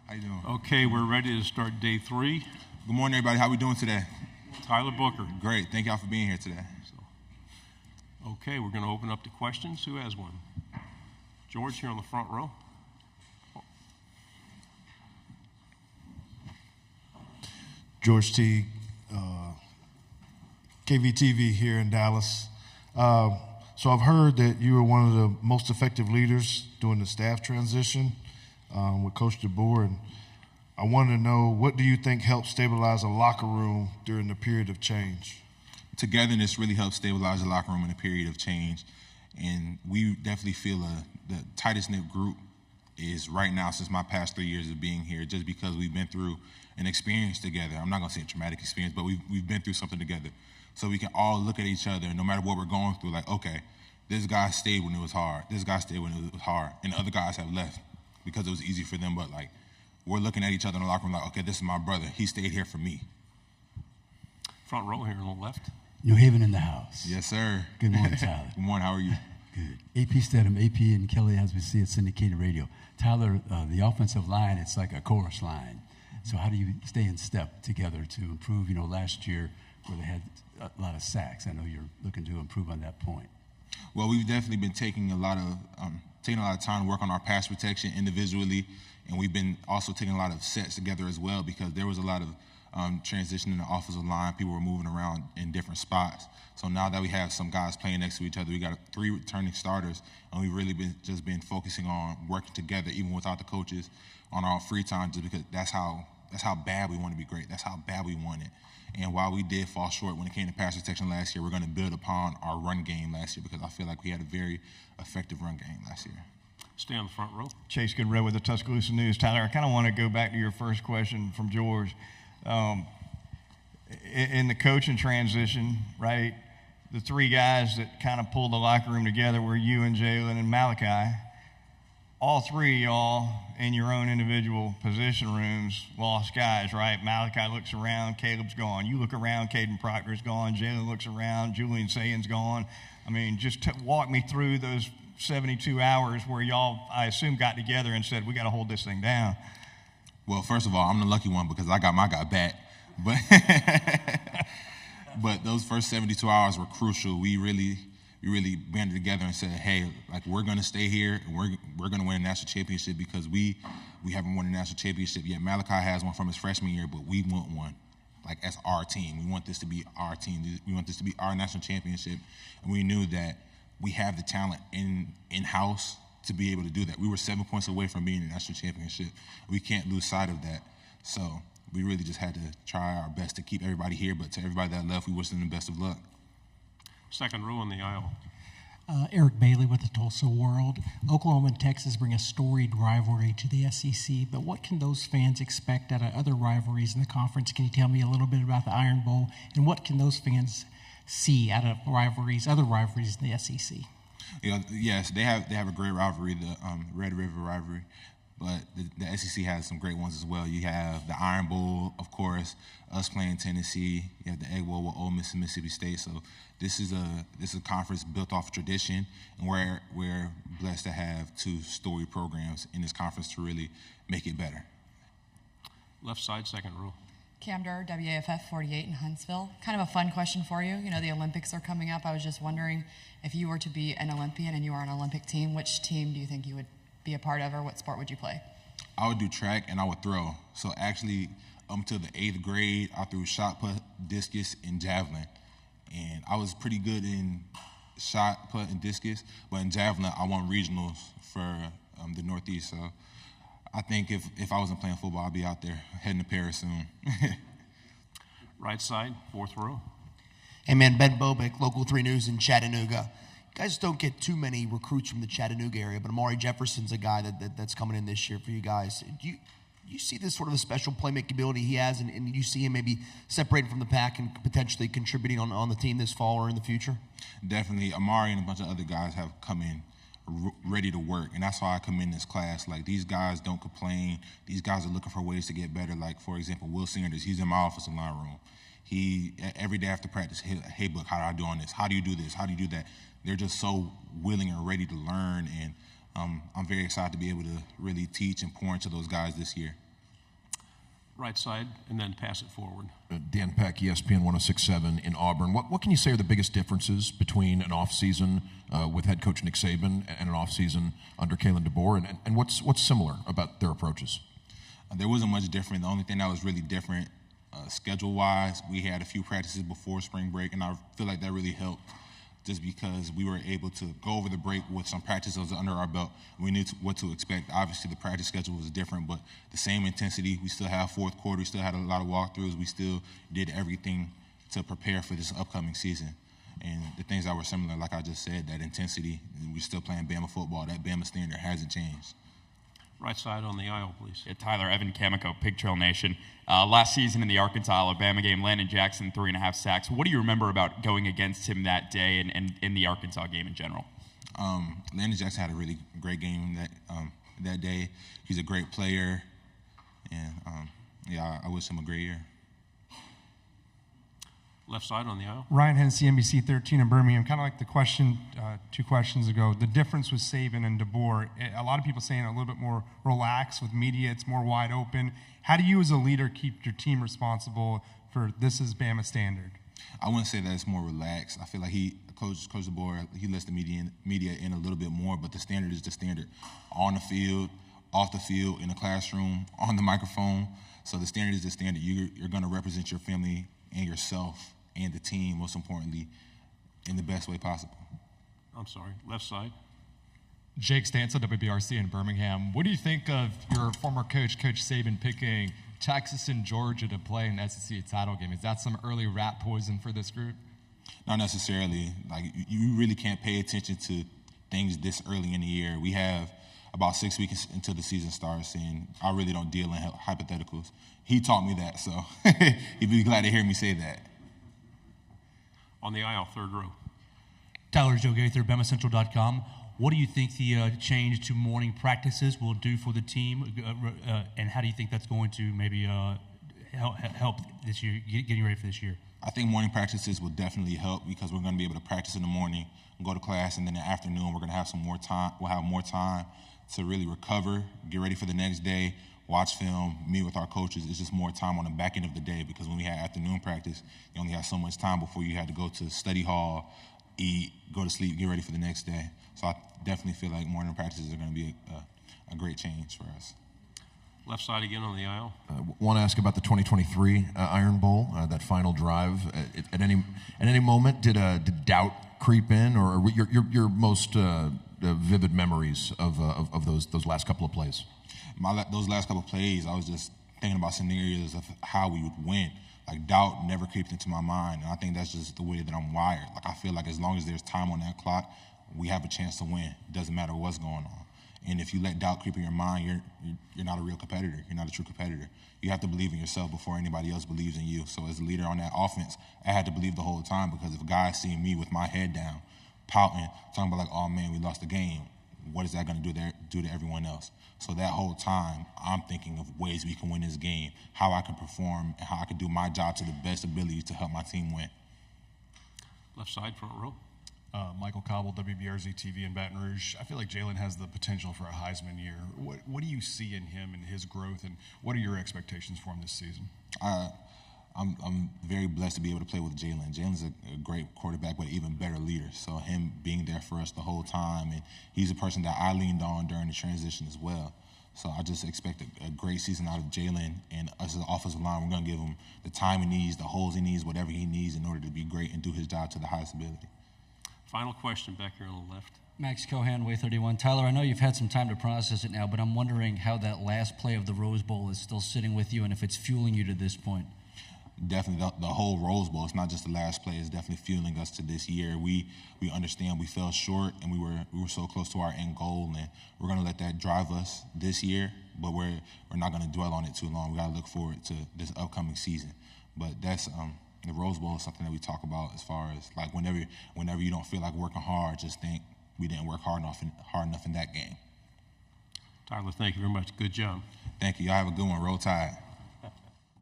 How you doing? Okay, we're ready to start day 3. Good morning, everybody. How we doing today? Tyler Booker. Great. Thank y'all for being here today. Okay, we're going to open up to questions. Who has one? George, here on the front row. George T, KVTV here in Dallas. So I've heard that you were one of the most effective leaders during the staff transition with Coach DeBoer, and I wanted to know, what do you think helped stabilize a locker room during the period of change? Togetherness really helps stabilize the locker room in a period of change, and we definitely feel the tightest knit group is right now since my past 3 years of being here, just because we've been through an experience together. I'm not going to say a traumatic experience, but we've been through something together. So we can all look at each other, no matter what we're going through, like, okay, this guy stayed when it was hard. This guy stayed when it was hard. And other guys have left because it was easy for them, but, like, we're looking at each other in the locker room like, okay, this is my brother. He stayed here for me. Front row here on the left. New Haven in the house. Yes, sir. Good morning, Tyler. Good morning. How are you? Good. AP Stedham, AP and Kelly, as we see at syndicated radio. Tyler, the offensive line, it's like a chorus line. So how do you stay in step together to improve? You know, last year where they had a lot of sacks, I know you're looking to improve on that point. Well, we've definitely been taking a lot of time to work on our pass protection individually, and we've been also taking a lot of sets together as well, because there was a lot of transition in the offensive line. People were moving around in different spots. So now that we have some guys playing next to each other, we got 3 returning starters, and we've really been focusing on working together, even without the coaches, on our free time, just because that's how bad we want to be great. That's how bad we want it. And while we did fall short when it came to pass protection last year, we're going to build upon our run game last year, because I feel like we had a very effective run game last year. Stay on the front row. Chase Goodrow with the Tuscaloosa News. Tyler, I kind of want to go back to your first question from George. In the coaching transition, right, the 3 guys that kind of pulled the locker room together were you and Jalen and Malachi. All 3 of y'all in your own individual position rooms lost guys, right? Malachi looks around, Caleb's gone. You look around, Caden Proctor's gone. Jalen looks around, Julian Sayen's gone. I mean, just walk me through those 72 hours where y'all, I assume, got together and said, we got to hold this thing down. Well, first of all, I'm the lucky one because I got my guy back. But those first 72 hours were crucial. We really banded together and said, hey, like, we're going to stay here and we're going to win a national championship, because we haven't won a national championship yet. Malachi has one from his freshman year, but we want one, like, as our team. We want this to be our team. We want this to be our national championship. And we knew that we have the talent in-house to be able to do that. We were 7 points away from being a national championship. We can't lose sight of that. So we really just had to try our best to keep everybody here, but to everybody that left, we wish them the best of luck. Second row in the aisle. Eric Bailey with the Tulsa World. Oklahoma and Texas bring a storied rivalry to the SEC, but what can those fans expect out of other rivalries in the conference? Can you tell me a little bit about the Iron Bowl, and what can those fans see out of other rivalries in the SEC? Yes, they have a great rivalry, the Red River rivalry, but the SEC has some great ones as well. You have the Iron Bowl, of course, us playing Tennessee. You have the Egg Bowl with Ole Miss and Mississippi State. So this is a conference built off tradition, and we're blessed to have 2 storied programs in this conference to really make it better. Left side, second row. Cam Durr, WAFF 48 in Huntsville. Kind of a fun question for you. You know, the Olympics are coming up. I was just wondering, if you were to be an Olympian and you were on an Olympic team, which team do you think you would be a part of, or what sport would you play? I would do track and I would throw. So actually, until the 8th grade, I threw shot put, discus, and javelin. And I was pretty good in shot put and discus, but in javelin, I won regionals for the Northeast. So I think if I wasn't playing football, I'd be out there heading to Paris soon. Right side, fourth row. Hey, man, Ben Bobick, Local 3 News in Chattanooga. You guys don't get too many recruits from the Chattanooga area, but Amari Jefferson's a guy that's coming in this year for you guys. Do you see this sort of a special playmaking ability he has, and you see him maybe separating from the pack and potentially contributing on the team this fall or in the future? Definitely. Amari and a bunch of other guys have come in ready to work, and that's why I come in this class. Like, these guys don't complain. These guys are looking for ways to get better. Like, for example, Will Sanders, he's in my offensive line room. He, every day after practice, hey, Book, how do I do on this? How do you do this? How do you do that? They're just so willing and ready to learn, and I'm very excited to be able to really teach and pour into those guys this year. Right side, and then pass it forward. Dan Peck, ESPN 106.7 in Auburn. What can you say are the biggest differences between an off-season with head coach Nick Saban and an off-season under Kalen DeBoer, and what's similar about their approaches? There wasn't much different. The only thing that was really different schedule-wise, we had a few practices before spring break, and I feel like that really helped just because we were able to go over the break with some practices under our belt. We knew what to expect. Obviously, the practice schedule was different, but the same intensity. We still have fourth quarter. We still had a lot of walkthroughs. We still did everything to prepare for this upcoming season. And the things that were similar, like I just said, that intensity, we're still playing Bama football. That Bama standard hasn't changed. Right side on the aisle, please. Yeah, Tyler, Evan Camico, Pig Trail Nation. Last season in the Arkansas-Alabama game, Landon Jackson, 3.5 sacks. What do you remember about going against him that day and in the Arkansas game in general? Landon Jackson had a really great game that day. He's a great player, and I wish him a great year. Left side on the aisle. Ryan Hennessy, NBC 13 in Birmingham. Kind of like the question 2 questions ago. The difference with Saban and DeBoer, a lot of people saying a little bit more relaxed with media. It's more wide open. How do you as a leader keep your team responsible for this is Bama standard? I wouldn't say that it's more relaxed. I feel like Coach DeBoer, he lets the media in a little bit more, but the standard is the standard. On the field, off the field, in the classroom, on the microphone. So the standard is the standard. You're going to represent your family and yourself and the team, most importantly, in the best way possible. I'm sorry, left side. Jake Stansel, WBRC in Birmingham. What do you think of your former coach, Coach Saban, picking Texas and Georgia to play an SEC title game? Is that some early rat poison for this group? Not necessarily. Like, you really can't pay attention to things this early in the year. We have about 6 weeks until the season starts, and I really don't deal in hypotheticals. He taught me that, so he'd be glad to hear me say that. On the aisle, third row. Tyler Joe Gaither, BamaCentral.com. What do you think the change to morning practices will do for the team, and how do you think that's going to maybe help this year, getting ready for this year? I think morning practices will definitely help because we're going to be able to practice in the morning, go to class, and then in the afternoon we're going to have some more time. We'll have more time to really recover, get ready for the next day, watch film, meet with our coaches. It's just more time on the back end of the day because when we had afternoon practice, you only had so much time before you had to go to study hall, eat, go to sleep, get ready for the next day. So I definitely feel like morning practices are going to be a great change for us. Left side again on the aisle. Want to ask about the 2023 Iron Bowl, that final drive. At any moment, did doubt creep in, or your most vivid memories of those last couple of plays? Those last couple of plays, I was just thinking about scenarios of how we would win. Like, doubt never creeped into my mind, and I think that's just the way that I'm wired. Like, I feel like as long as there's time on that clock, we have a chance to win. It doesn't matter what's going on. And if you let doubt creep in your mind, you're not a real competitor. You're not a true competitor. You have to believe in yourself before anybody else believes in you. So as a leader on that offense, I had to believe the whole time because if guys see me with my head down, pouting, talking about like, oh man, we lost the game, what is that going to do to everyone else? So that whole time, I'm thinking of ways we can win this game, how I can perform, and how I can do my job to the best ability to help my team win. Left side, front row. Michael Cobble, WBRZ TV in Baton Rouge. I feel like Jalen has the potential for a Heisman year. What do you see in him and his growth, and what are your expectations for him this season? I'm very blessed to be able to play with Jalen. Jalen's a great quarterback, but an even better leader. So him being there for us the whole time, and he's a person that I leaned on during the transition as well. So I just expect a great season out of Jalen, and us as an offensive line, we're going to give him the time he needs, the holes he needs, whatever he needs in order to be great and do his job to the highest ability. Final question back here on the left. Max Cohan, Way 31. Tyler, I know you've had some time to process it now, but I'm wondering how that last play of the Rose Bowl is still sitting with you and if it's fueling you to this point. Definitely, the whole Rose Bowl. It's not just the last play. It's definitely fueling us to this year. We understand we fell short, and we were so close to our end goal, and we're going to let that drive us this year. But we're not going to dwell on it too long. We got to look forward to this upcoming season. But that's the Rose Bowl is something that we talk about as far as like whenever you don't feel like working hard, just think we didn't work hard enough in that game. Tyler, thank you very much. Good job. Thank you. Y'all have a good one. Roll Tide.